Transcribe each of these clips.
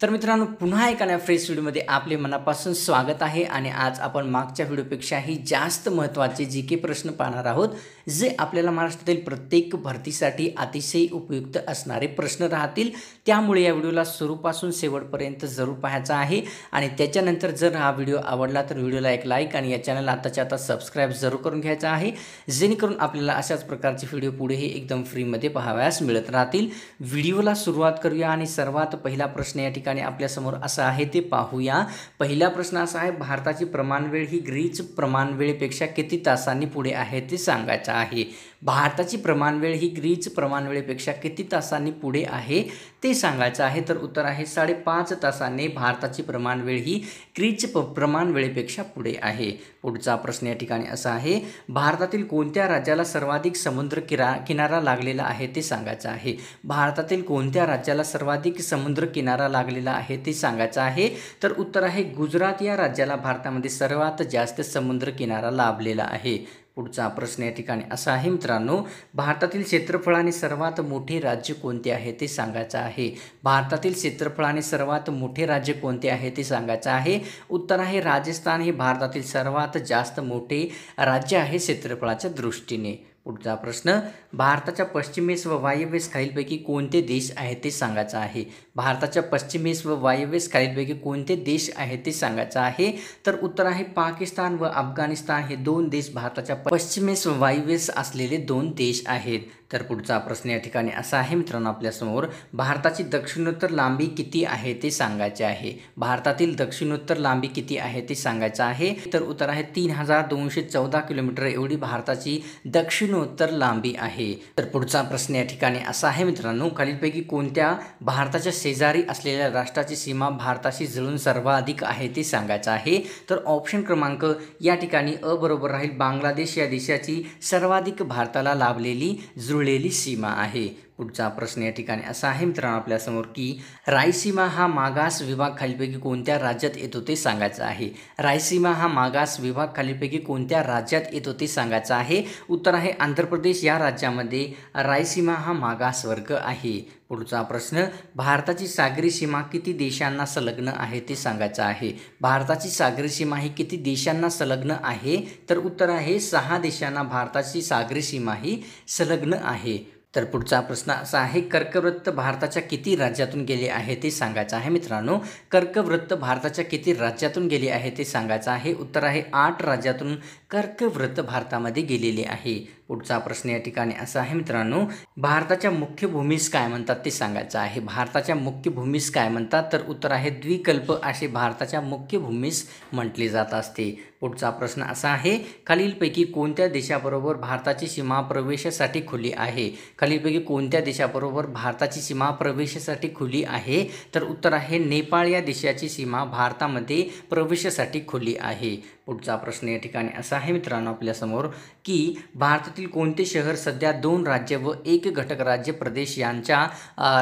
तर मित्रांनो पुन्हा एका नव्या फ्रेश व्हिडिओमध्ये आपले मनापासून स्वागत आहे आणि आज आपण मागच्या व्हिडिओपेक्षाही जास्त महत्त्वाचे जीके प्रश्न पाहणार आहोत जे आपल्याला महाराष्ट्रातील प्रत्येक भरतीसाठी अतिशय उपयुक्त असणारे प्रश्न राहतील। त्यामुळे या व्हिडिओला सुरूपासून शेवटपर्यंत जरूर पाहायचा आहे आणि त्याच्यानंतर जर हा व्हिडिओ आवडला तर व्हिडिओला एक लाईक आणि या चॅनलला आताच्या आता सबस्क्राइब जरूर करून घ्यायचा आहे, जेणेकरून आपल्याला अशाच प्रकारचे व्हिडिओ पुढेही एकदम फ्रीमध्ये पाहावयास मिळत राहतील। व्हिडिओला सुरुवात करूया आणि सर्वात पहिला प्रश्न या ठिकाणी आपल्या समोर असा आहे ते पाहूया। पहिला प्रश्न असा आहे, भारताची प्रमाणवेळ ही ग्रीच प्रमाणवेळेपेक्षा किती तासांनी पुढे आहे ते सांगायचं आहे। भारताची प्रमाणवेळ ही ग्रीच प्रमाणवेळेपेक्षा किती तासांनी पुढे आहे ते सांगायचं आहे। तर उत्तर आहे 5.5 तासांनी भारताची प्रमाणवेळ ही ग्रीच प्रमाणवेळेपेक्षा पुढे आहे। पुढचा प्रश्न या ठिकाणी असा आहे, भारतातील कोणत्या राज्याला सर्वाधिक समुद्र किनारा लागलेला आहे ते सांगायचं आहे। भारतातील कोणत्या राज्याला सर्वाधिक समुद्र किनारा लागलेला आहे ते सांगायचं आहे। तर उत्तर आहे गुजरात या राज्याला भारतामध्ये सर्वात जास्त समुद्र किनारा लाभलेला आहे। पुढचा प्रश्न या ठिकाणी असा आहे मित्रांनो, भारतातील क्षेत्रफळाने सर्वात मोठे राज्य कोणते आहे ते सांगायचं आहे। भारतातील क्षेत्रफळाने सर्वात मोठे राज्य कोणते आहे ते सांगायचं आहे। उत्तर आहे राजस्थान हे भारतातील सर्वात जास्त मोठे राज्य आहे क्षेत्रफळाच्या दृष्टीने। पुढचा प्रश्न, भारताच्या पश्चिमेस व वायव्येस खालीलपैकी कोणते देश आहेत ते सांगायचं आहे। भारताच्या पश्चिमेस व वायव्येस खालीलपैकी कोणते देश आहेत ते सांगायचं आहे। तर उत्तर आहे पाकिस्तान व अफगाणिस्तान हे दोन देश भारताच्या पश्चिमेस व वायव्येस असलेले दोन देश आहेत। तर पुढचा प्रश्न या ठिकाणी असा आहे मित्रांनो आपल्यासमोर, भारताची दक्षिणोत्तर लांबी किती आहे ते सांगायचे आहे। भारतातील दक्षिणोत्तर लांबी किती आहे ते सांगायचं आहे। तर उत्तर आहे 3214 किलोमीटर एवढी भारताची दक्षिणोत्तर लांबी आहे। तर पुढचा प्रश्न या ठिकाणी असा आहे मित्रांनो, खालीलपैकी कोणत्या भारताच्या शेजारी असलेल्या राष्ट्राची सीमा भारताशी जुळून सर्वाधिक आहे ते सांगायचं आहे। तर ऑप्शन क्रमांक या ठिकाणी अ बरोबर राहील, बांगलादेश या देशाची सर्वाधिक भारताला लाभलेली जुळलेली सीमा आहे। पुढचा प्रश्न या ठिकाणी असा आहे मित्रांनो आपल्यासमोर की रायसीमा हा मागास विभाग खालीलपैकी कोणत्या राज्यात येतो ते सांगायचं आहे। रायसीमा हा मागास विभाग खालीलपैकी कोणत्या राज्यात येतो ते सांगायचं आहे। उत्तर आहे आंध्र प्रदेश या राज्यामध्ये रायसीमा हा मागास वर्ग आहे। पुढचा प्रश्न, भारताची सागरी सीमा किती देशांना संलग्न आहे ते सांगायचं आहे। भारताची सागरी सीमा ही किती देशांना संलग्न आहे। तर उत्तर आहे 6 देशांना भारताची सागरी सीमा ही संलग्न आहे। तर पुढचा प्रश्न असा आहे, कर्कवृत्त भारताच्या किती राज्यातून गेले आहे ते सांगायचं आहे मित्रांनो। कर्कवृत्त भारताच्या किती राज्यातून गेले आहे ते सांगायचं आहे। उत्तर आहे 8 राज्यातून कर्कवृत्त भारतामध्ये गेलेले आहे। पुढचा प्रश्न या ठिकाणी असा आहे मित्रांनो, भारताच्या मुख्य भूमीस काय म्हणतात ते सांगायचं आहे। भारताच्या मुख्य भूमीस काय म्हणतात। तर उत्तर आहे द्विकल्प असे भारताच्या मुख्य भूमीस म्हटले जात असते। पुढचा प्रश्न असा आहे, खालीलपैकी कोणत्या देशाबरोबर भारताची सीमा प्रवेशासाठी खुली आहे। खालीलपैकी कोणत्या देशाबरोबर भारताची सीमा प्रवेशासाठी खुली आहे। तर उत्तर आहे नेपाळ या देशाची सीमा भारतामध्ये प्रवेशासाठी खुली आहे। पुढचा प्रश्न या ठिकाणी असा आहे मित्रांनो आपल्यासमोर की भारतातील कोणते शहर सध्या 2 राज्य व 1 घटक राज्य प्रदेश यांच्या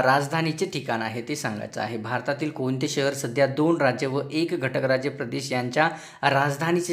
राजधानीचे ठिकाण आहे ते सांगायचं आहे। भारतातील कोणते शहर सध्या 2 राज्य व 1 घटक राज्य प्रदेश यांच्या राजधानीचे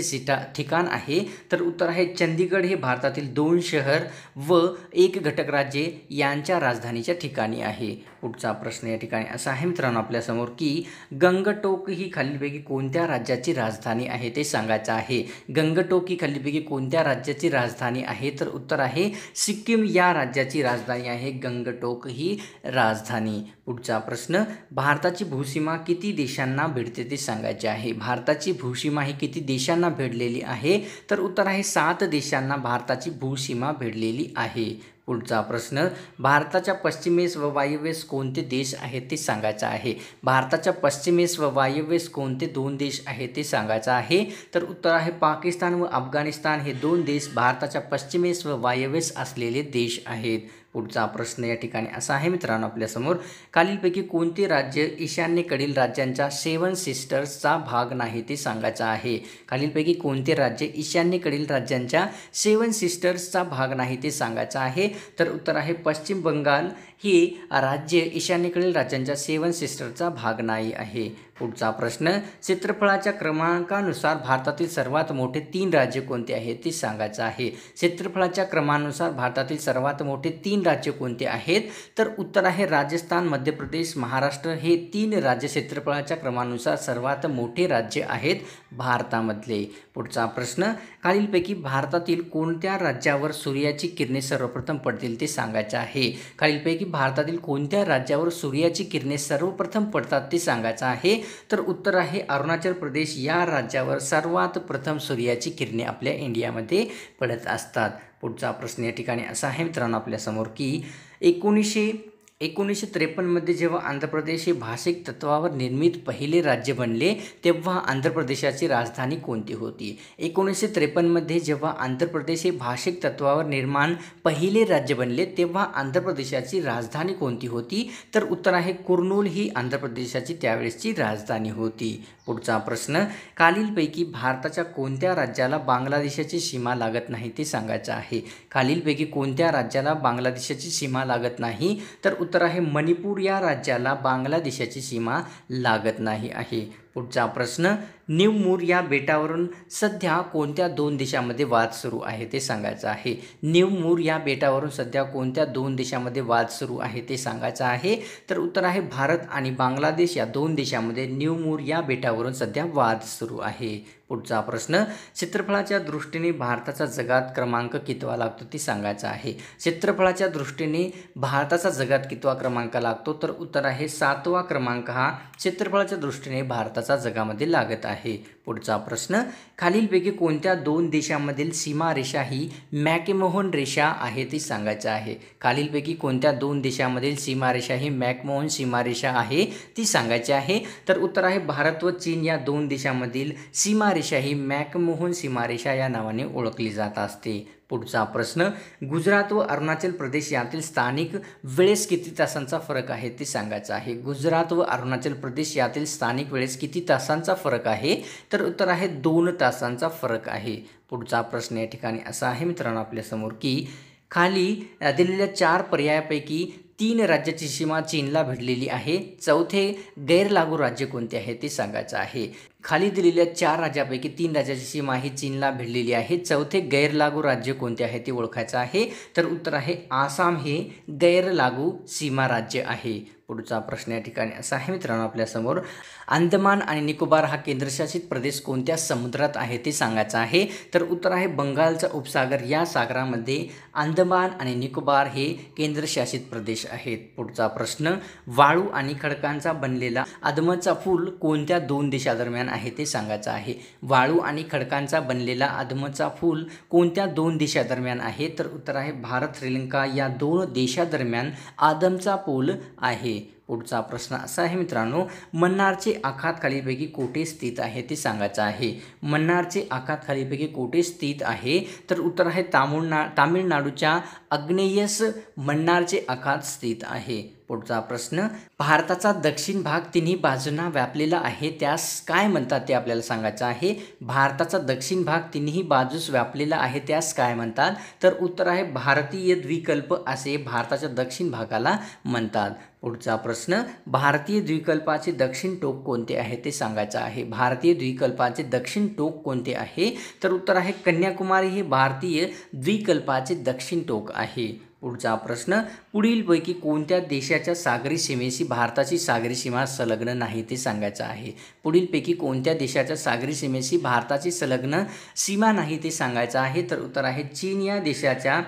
ठिकाण आहे। तर उत्तर आहे चंदीगड हे भारतातील 2 शहर व 1 घटक राज्य यांच्या राजधानीच्या ठिकाणी आहे। पुढचा प्रश्न या ठिकाणी असा आहे मित्रांनो आपल्यासमोर की गंगटोक ही खालीलपैकी कोणत्या राज्याची राजधानी आहे ते सांगायचं आहे। गंगटोक ही खालीलपैकी कोणत्या राज्याची राजधानी आहे। तर उत्तर आहे सिक्कीम या राज्याची राजधानी आहे गंगटोक ही राजधानी। पुढचा प्रश्न, भारताची भूसीमा किती देशांना भेटते ते सांगायचे आहे। भारताची भूसीमा ही किती देशांना भेटलेली आहे। तर उत्तर आहे 7 देशांना भारताची भूसीमा भेटलेली आहे। पुढचा प्रश्न, भारताच्या पश्चिमेस व वायव्येस कोणते देश आहेत ते सांगायचं आहे। भारताच्या पश्चिमेस व वायव्येस कोणते 2 देश आहेत ते सांगायचं आहे। तर उत्तर आहे पाकिस्तान व अफगाणिस्तान हे 2 देश भारताच्या पश्चिमेस व वायव्येस असलेले देश आहेत। पुढचा प्रश्न या ठिकाणी असा आहे मित्रांनो आपल्यासमोर, खालीलपैकी कोणते राज्य ईशान्येकडील राज्यांच्या 7 सिस्टर्सचा भाग नाही ते सांगायचं आहे। खालीलपैकी कोणते राज्य ईशान्येकडील राज्यांच्या 7 सिस्टर्सचा भाग नाही ते सांगायचं आहे। तर उत्तर आहे पश्चिम बंगाल हे राज्य ईशान्येकडील राज्यांच्या 7 सिस्टरचा भाग नाही आहे। पुढचा प्रश्न, क्षेत्रफळाच्या क्रमांकानुसार भारतातील सर्वात मोठे 3 राज्य कोणते आहेत ते सांगायचं आहे। क्षेत्रफळाच्या क्रमानुसार भारतातील सर्वात मोठे 3 3 राज्य कोणते आहेत? तर उत्तर आहे राजस्थान, मध्य प्रदेश, महाराष्ट्र हे 3 राज्य क्षेत्रफळाच्या क्रमानुसार सर्वात मोठे राज्य आहेत भारतामधले. पुढचा प्रश्न, खालीलपैकी भारतातील कोणत्या राज्यावर सूर्याची किरणे सर्वप्रथम पडतील ते सांगायचे आहे. खालीलपैकी भारतातील कोणत्या राज्यावर सूर्याची किरणे सर्वप्रथम पडतात ते सांगायचं आहे. तर उत्तर आहे अरुणाचल प्रदेश या राज्यावर सर्वात प्रथम सूर्याची किरणे आपल्या इंडियामध्ये पडत असतात. पुढचा प्रश्न या ठिकाणी असा आहे मित्रांनो आपल्यासमोर की 1953मध्ये जेव्हा आंध्र प्रदेश हे भाषिक तत्वावर निर्मित पहिले राज्य बनले तेव्हा आंध्र प्रदेशाची राजधानी कोणती होती? 1953मध्ये जेव्हा आंध्र प्रदेश हे भाषिक तत्वावर निर्माण पहिले राज्य बनले तेव्हा आंध्र प्रदेशाची राजधानी कोणती होती? तर उत्तर आहे कुर्नूल ही आंध्र प्रदेशाची त्यावेळेसची राजधानी होती. पुढचा प्रश्न, खालीलपैकी भारताच्या कोणत्या राज्याला बांगलादेशाची सीमा लागत नाही ते सांगायचं आहे. खालीलपैकी कोणत्या राज्याला बांगलादेशाची सीमा लागत नाही? तर उत्तर आहे मणिपूर या राज्याला बांगलादेशाची सीमा लागत नाही आहे. पुढचा प्रश्न, न्यू मूर या बेटावरून सध्या कोणत्या 2 देशांमध्ये वाद सुरू आहे ते सांगायचं आहे. न्यू मूर या बेटावरून सध्या कोणत्या 2 देशांमध्ये वाद सुरू आहे ते सांगायचं आहे. तर उत्तर आहे भारत आणि बांगलादेश या 2 देशांमध्ये न्यू मूर या बेटावरून सध्या वाद सुरू आहे. पुढचा प्रश्न, क्षेत्रफळाच्या दृष्टीने भारताचा जगात क्रमांक कितवा लागतो ते सांगायचं आहे. क्षेत्रफळाच्या दृष्टीने भारताचा जगात कितवा क्रमांक लागतो? तर उत्तर आहे 7वा क्रमांक हा क्षेत्रफळाच्या दृष्टीने भारताचा जगामध्ये लागत आहे. पुढचा प्रश्न, खालीलपैकी कोणत्या 2 देशांमधील सीमारेषा ही मॅकमोहन रेषा आहे ती सांगायचं आहे. खालीलपैकी कोणत्या 2 देशांमधील सीमारेषा ही मॅकमोहन सीमारेषा आहे ती सांगायची आहे. तर उत्तर आहे भारत व चीन या 2 देशांमधील सीमारेषा ही मॅकमोहन सीमारेषा या नावाने ओळखली जात असते. पुढचा प्रश्न, गुजरात व अरुणाचल प्रदेश यातील स्थानिक वेळेस किती तासांचा फरक आहे ते सांगायचं आहे. गुजरात व अरुणाचल प्रदेश यातील स्थानिक वेळेस किती तासांचा फरक आहे? तर उत्तर आहे 2 तासांचा फरक आहे. पुढचा प्रश्न या ठिकाणी असा आहे मित्रांनो आपल्यासमोर की खाली दिलेल्या 4 पर्यायापैकी 3 राज्याची सीमा चीनला भिडलेली आहे. चौथे गैरलागू राज्य कोणते आहे ते सांगायचं आहे. खाली दिलेल्या 4 राज्यापैकी 3 राज्याची सीमा ही चीनला भिडलेली आहे. चौथे गैरलागू राज्य कोणते आहे ते ओळखायचं आहे. तर उत्तर आहे आसाम हे गैरलागू सीमा राज्य आहे. पुढचा प्रश्न या ठिकाणी असा आहे मित्रांनो आपल्यासमोर, अंदमान आणि निकोबार हा केंद्रशासित प्रदेश कोणत्या समुद्रात आहे ते सांगायचं आहे. तर उत्तर आहे बंगालचा उपसागर या सागरामध्ये अंदमान आणि निकोबार हे केंद्रशासित प्रदेश आहेत. पुढचा प्रश्न, वाळू आणि खडकांचा बनलेला अदमचा पूल कोणत्या 2 देशादरम्यान आहे ते सांगायचं आहे. वाळू आणि खडकांचा बनलेला अदमचा पूल कोणत्या 2 देशादरम्यान आहे? तर उत्तर आहे भारत श्रीलंका या 2 देशादरम्यान आदमचा पूल आहे. पुढचा प्रश्न असा आहे मित्रांनो, मन्नारचे आखात खालीपैकी कोठे स्थित आहे ते सांगायचं आहे. मन्नारचे आखात खालीपैकी कोठे स्थित आहे? तर उत्तर आहे तामिळनाडूच्या आग्नेयेस मन्नारचे आखात स्थित आहे. पुढचा प्रश्न, भारताचा दक्षिण भाग तिन्ही बाजूंना व्यापलेला आहे त्यास काय म्हणतात ते आपल्याला सांगायचं आहे. भारताचा दक्षिण भाग तिन्ही बाजूस व्यापलेला आहे त्यास काय म्हणतात? तर उत्तर आहे भारतीय द्वीपकल्प असे भारताच्या दक्षिण भागाला म्हणतात. पुढचा प्रश्न, भारतीय द्वीपकल्पाचे दक्षिण टोक कोणते आहे ते सांगायचं आहे. भारतीय द्वीपकल्पाचे दक्षिण टोक कोणते आहे? तर उत्तर आहे कन्याकुमारी हे भारतीय द्वीपकल्पाचे दक्षिण टोक आहे. पुढचा प्रश्न, पुढीलपैकी कोणत्या देशाच्या सागरी सीमेशी भारताची सागरी सीमा संलग्न नाही ते सांगायचं आहे. पुढीलपैकी कोणत्या देशाच्या सागरी सीमेशी भारताची संलग्न सीमा नाही ते सांगायचं आहे. तर उत्तर आहे चीन या देशाच्या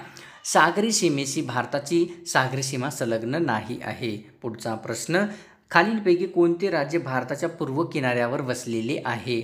सागरी सीमेशी भारताची सागरी सीमा संलग्न नाही आहे. पुढचा प्रश्न, खालीलपैकी कोणते राज्य भारताच्या पूर्व किनाऱ्यावर वसलेले आहे?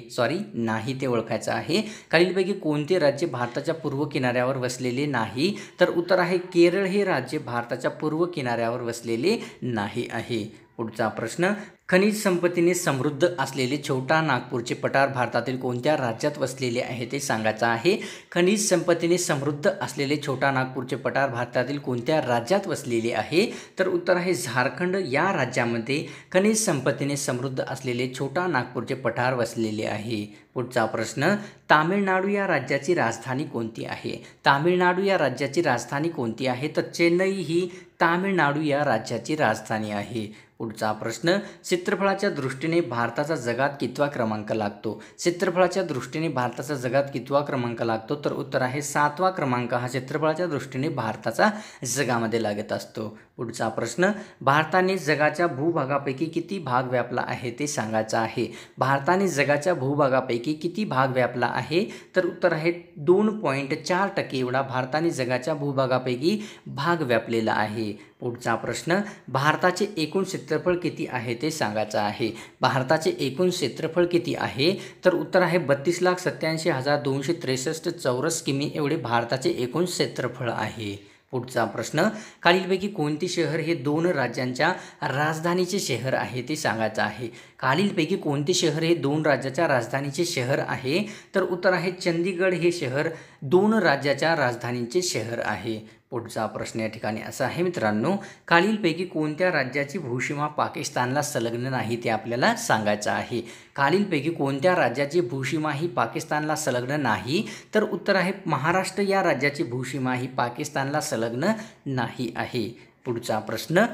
नाही ते ओळखायचं आहे. खालीलपैकी कोणते राज्य भारताच्या पूर्व किनाऱ्यावर वसलेले नाही? तर उत्तर आहे केरळ हे राज्य भारताच्या पूर्व किनाऱ्यावर वसलेले नाही आहे. पुढचा प्रश्न, खनिज संपत्तीने समृद्ध असलेले छोटा नागपूरचे पठार भारतातील कोणत्या राज्यात वसलेले आहे ते सांगायचं आहे. खनिज संपत्तीने समृद्ध असलेले छोटा नागपूरचे पठार भारतातील कोणत्या राज्यात वसलेले आहे? तर उत्तर आहे झारखंड या राज्यामध्ये खनिज संपत्तीने समृद्ध असलेले छोटा नागपूरचे पठार वसलेले आहे. पुढचा प्रश्न, तामिळनाडू या राज्याची राजधानी कोणती आहे? तामिळनाडू या राज्याची राजधानी कोणती आहे? तर चेन्नई ही तामिळनाडू या राज्याची राजधानी आहे. पुढचा प्रश्न, क्षेत्रफळाच्या दृष्टीने भारताचा जगात कितवा क्रमांक लागतो? क्षेत्रफळाच्या दृष्टीने भारताचा जगात कितवा क्रमांक लागतो? तर उत्तर आहे 7वा क्रमांक हा क्षेत्रफळाच्या दृष्टीने भारताचा जगामध्ये लागत असतो. पुढचा प्रश्न, भारताने जगाच्या भूभागापैकी किती भाग व्यापला आहे ते सांगायचं आहे. भारताने जगाच्या भूभागापैकी किती भाग व्यापला आहे? तर उत्तर आहे 2.4% एवढा भारताने जगाच्या भूभागापैकी भाग व्यापलेला आहे. पुढचा प्रश्न, भारताचे एकूण क्षेत्रफळ किती आहे ते सांगायचं आहे. भारताचे एकूण क्षेत्रफळ किती आहे? तर उत्तर आहे 32,87,263 चौरस किमी एवढे भारताचे एकूण क्षेत्रफळ आहे. पुढचा प्रश्न, खालीलपैकी कोणते शहर हे 2 राज्यांच्या राजधानीचे शहर आहे ते सांगायचं आहे. खालीलपैकी कोणते शहर हे 2 राज्याच्या राजधानीचे शहर आहे? तर उत्तर आहे चंदीगड हे शहर 2 राज्याच्या राजधानीचे शहर आहे. पुढचा प्रश्न या ठिकाणी असा आहे मित्रांनो, खालीलपैकी कोणत्या राज्याची भूसीमा पाकिस्तानला संलग्न नाही ते आपल्याला सांगायचं आहे. खालीलपैकी कोणत्या राज्याची भूसीमा ही पाकिस्तानला संलग्न नाही? तर उत्तर आहे महाराष्ट्र या राज्याची भूसीमा ही पाकिस्तानला संलग्न नाही आहे. पुढचा प्रश्न,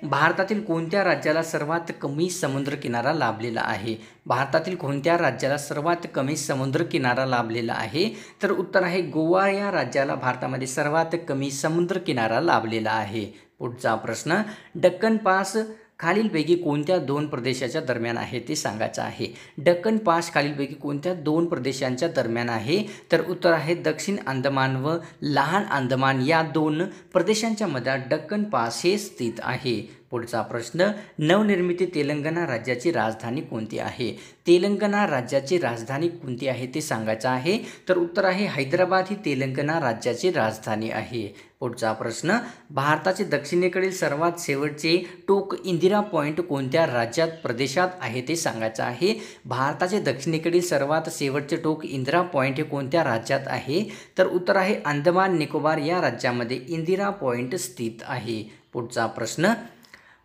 भारतातील कोणत्या राज्याला सर्वात कमी समुद्रकिनारा लाभलेला आहे? भारतातील कोणत्या राज्याला सर्वात कमी समुद्रकिनारा लाभलेला आहे? तर उत्तर आहे गोवा या राज्याला भारतामध्ये सर्वात कमी समुद्रकिनारा लाभलेला आहे. पुढचा प्रश्न, डक्कन पास खालीलपैकी कोणत्या 2 प्रदेशाच्या दरम्यान आहे ते सांगायचं आहे. डक्कन पास खालीलपैकी कोणत्या 2 प्रदेशांच्या दरम्यान आहे? तर उत्तर आहे दक्षिण अंदमान व लहान अंदमान या 2 प्रदेशांच्या मध्ये डक्कन पास हे स्थित आहे. पुढचा प्रश्न, नवनिर्मित तेलंगणा राज्याची राजधानी कोणती आहे? तेलंगणा राज्याची राजधानी कोणती आहे ते सांगायचं आहे. तर उत्तर आहे हैदराबाद ही तेलंगणा राज्याची राजधानी आहे. पुढचा प्रश्न, भारताचे दक्षिणेकडील सर्वात शेवटचे टोक इंदिरा पॉईंट कोणत्या राज्यात प्रदेशात आहे ते सांगायचं आहे. भारताचे दक्षिणेकडील सर्वात शेवटचे टोक इंदिरा पॉईंट हे कोणत्या राज्यात आहे? तर उत्तर आहे अंदमान निकोबार या राज्यामध्ये इंदिरा पॉईंट स्थित आहे. पुढचा प्रश्न,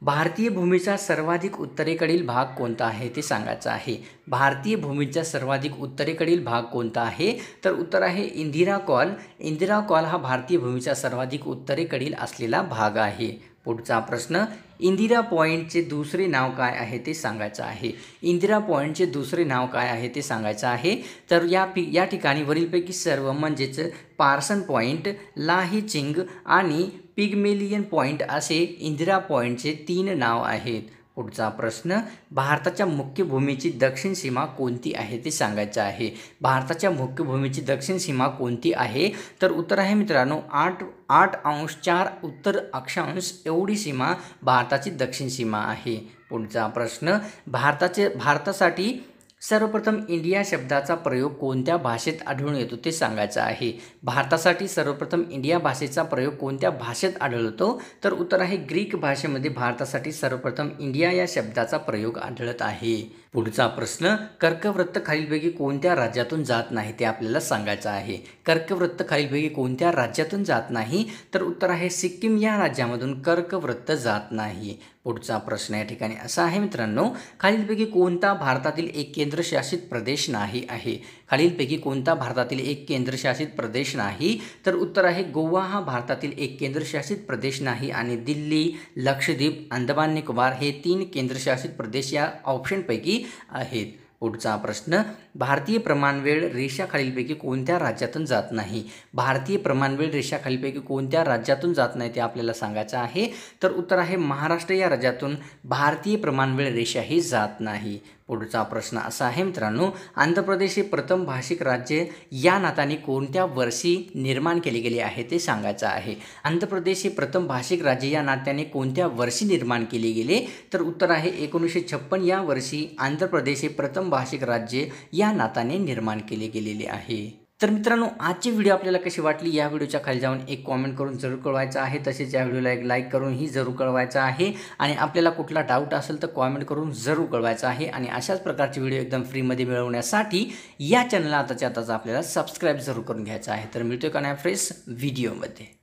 भारतीय भूमीचा सर्वाधिक उत्तरेकडील भाग कोणता आहे ते सांगायचं आहे. भारतीय भूमीचा सर्वाधिक उत्तरेकडील भाग कोणता आहे? तर उत्तर आहे इंदिरा कॉल. इंदिरा कॉल हा भारतीय भूमीचा सर्वाधिक उत्तरेकडील असलेला भाग आहे. पुढचा प्रश्न, इंदिरा पॉईंटचे दुसरे नाव काय आहे ते सांगायचं आहे. इंदिरा पॉईंटचे दुसरे नाव काय आहे ते सांगायचं आहे. तर या ठिकाणी वरीलपैकी सर्व म्हणजेच पार्सन पॉईंट, लाही चिंग आणि पिगमेलियन पॉईंट असे इंदिरा पॉईंटचे 3 नाव आहेत. पुढचा प्रश्न, भारताच्या मुख्य भूमीची दक्षिण सीमा कोणती आहे ते सांगायचं आहे. भारताच्या मुख्य भूमीची दक्षिण सीमा कोणती आहे? तर उत्तर आहे मित्रांनो 8.4 उत्तर अक्षांश एवढी सीमा भारताची दक्षिण सीमा आहे. पुढचा प्रश्न, भारतासाठी सर्वप्रथम इंडिया शब्दाचा प्रयोग कोणत्या भाषेत आढळून येतो ते सांगायचं आहे. भारतासाठी सर्वप्रथम इंडिया भाषेचा प्रयोग कोणत्या भाषेत आढळतो? तर उत्तर आहे ग्रीक भाषेमध्ये भारतासाठी सर्वप्रथम इंडिया या शब्दाचा प्रयोग आढळत आहे. पुढचा प्रश्न, कर्कवृत्त खालीलपैकी कोणत्या राज्यातून जात नाही ते आपल्याला सांगायचं आहे. कर्कवृत्त खालीलपैकी कोणत्या राज्यातून जात नाही? तर उत्तर आहे सिक्कीम या राज्यामधून कर्कवृत्त जात नाही. पुढचा प्रश्न या ठिकाणी असा आहे मित्रांनो, खालीलपैकी कोणता भारतातील एक केंद्रशासित प्रदेश नाही आहे? खालीलपैकी कोणता भारतातील एक केंद्रशासित प्रदेश नाही? तर उत्तर आहे गोवा हा भारतातील एक केंद्रशासित प्रदेश नाही आणि दिल्ली, लक्षद्वीप, अंदमान निकोबार हे 3 केंद्रशासित प्रदेश या ऑप्शनपैकी आहेत. पुढचा प्रश्न, भारतीय प्रमाणवेळ रेषा खालीलपैकी कोणत्या राज्यातून जात नाही? भारतीय प्रमाणवेळ रेषा खालीलपैकी कोणत्या राज्यातून जात नाही ते आपल्याला सांगायचं आहे. तर उत्तर आहे महाराष्ट्र या राज्यातून भारतीय प्रमाणवेळ रेषा ही जात नाही. पुढचा प्रश्न असा आहे मित्रांनो, आंध्र प्रदेश हे प्रथम भाषिक राज्य या नात्याने कोणत्या वर्षी निर्माण केले गेले आहे ते सांगायचं आहे. आंध्र प्रदेश हे प्रथम भाषिक राज्य या नात्याने कोणत्या वर्षी निर्माण केले गेले? तर उत्तर आहे 1956 या वर्षी आंध्र प्रदेश हे प्रथम भाषिक राज्य या नात्याने निर्माण केले गेलेले आहे. तर मित्रांनो, आजची व्हिडिओ आपल्याला कशी वाटली या व्हिडिओच्या खाली जाऊन एक कॉमेंट करून जरूर कळवायचं आहे. तसेच या व्हिडिओला एक लाईक करून ही जरूर कळवायचं आहे आणि आपल्याला कुठला डाऊट असेल तर कॉमेंट करून जरूर कळवायचं आहे. आणि अशाच प्रकारचे व्हिडिओ एकदम फ्रीमध्ये मिळवण्यासाठी या चॅनलला आताच्या आताच आपल्याला सबस्क्राईब जरूर करून घ्यायचं आहे. तर मिळतोय का नाही फ्रेश व्हिडिओमध्ये.